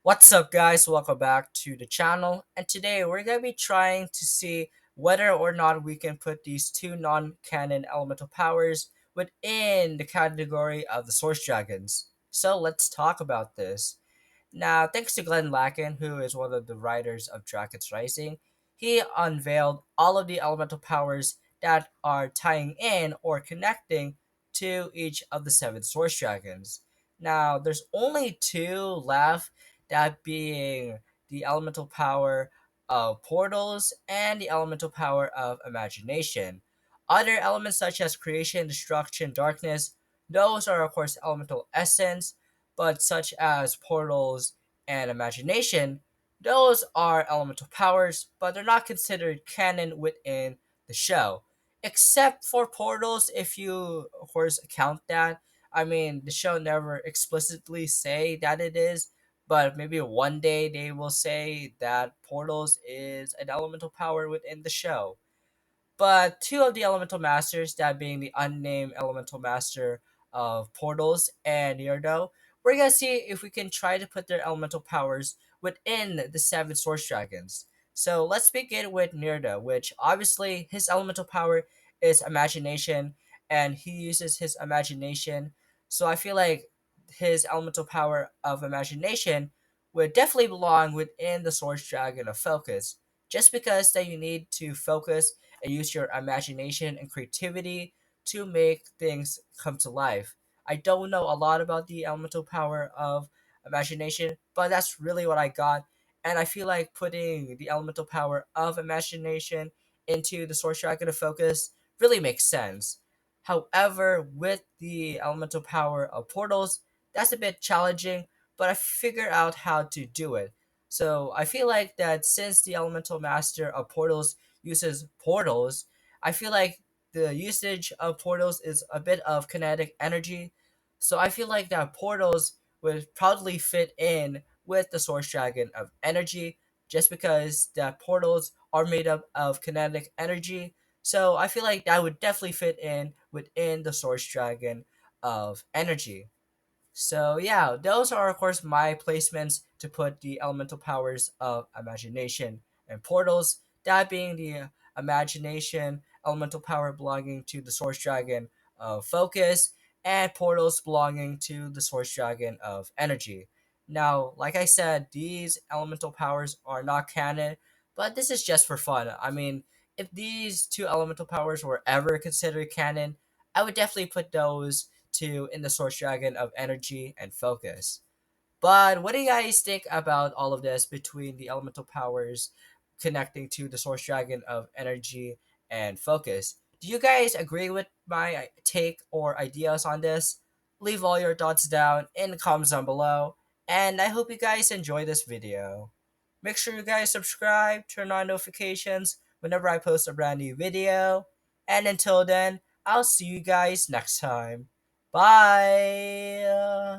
What's up, guys? Welcome back to the channel. And today we're going to be trying to see whether or not we can put these two non canon elemental powers within the category of the Source Dragons. So let's talk about this. Now, thanks to Glenn Lacken, who is one of the writers of Dragons Rising, he unveiled all of the elemental powers that are tying in or connecting to each of the seven Source Dragons. Now, there's only two left, that being the elemental power of portals and the elemental power of imagination. Other elements such as creation, destruction, darkness, those are of course elemental essence, but such as portals and imagination, those are elemental powers, but they're not considered canon within the show. Except for portals, if you of course count that. I mean, the show never explicitly say that it is, but maybe one day they will say that portals is an elemental power within the show. But two of the elemental masters, that being the unnamed elemental master of portals and Yurdo, we're gonna see if we can try to put their elemental powers within the seven source dragons. So let's begin with Nirda, which obviously his elemental power is imagination, and he uses his imagination. So I feel like his elemental power of imagination would definitely belong within the source dragon of focus, just because that you need to focus and use your imagination and creativity to make things come to life. I don't know a lot about the elemental power of imagination, but that's really what I got. And I feel like putting the elemental power of imagination into the source dragon of focus really makes sense. However, with the elemental power of portals, that's a bit challenging, but I figured out how to do it. So I feel like that since the elemental master of portals uses portals, I feel like the usage of portals is a bit of kinetic energy. So I feel like that portals would probably fit in with the source dragon of energy, just because the portals are made up of kinetic energy. So I feel like that would definitely fit in within the source dragon of energy. So yeah, those are of course my placements to put the elemental powers of imagination and portals. That being the imagination elemental power belonging to the source dragon of focus, and portals belonging to the source dragon of energy. Now, like I said, these elemental powers are not canon, but this is just for fun. I mean, if these two elemental powers were ever considered canon, I would definitely put those to in the Source Dragon of energy and focus. But what do you guys think about all of this between the elemental powers connecting to the Source Dragon of energy and focus? Do you guys agree with my take or ideas on this? Leave all your thoughts down in the comments down below. And I hope you guys enjoy this video. Make sure you guys subscribe, turn on notifications whenever I post a brand new video. And until then, I'll see you guys next time. Bye!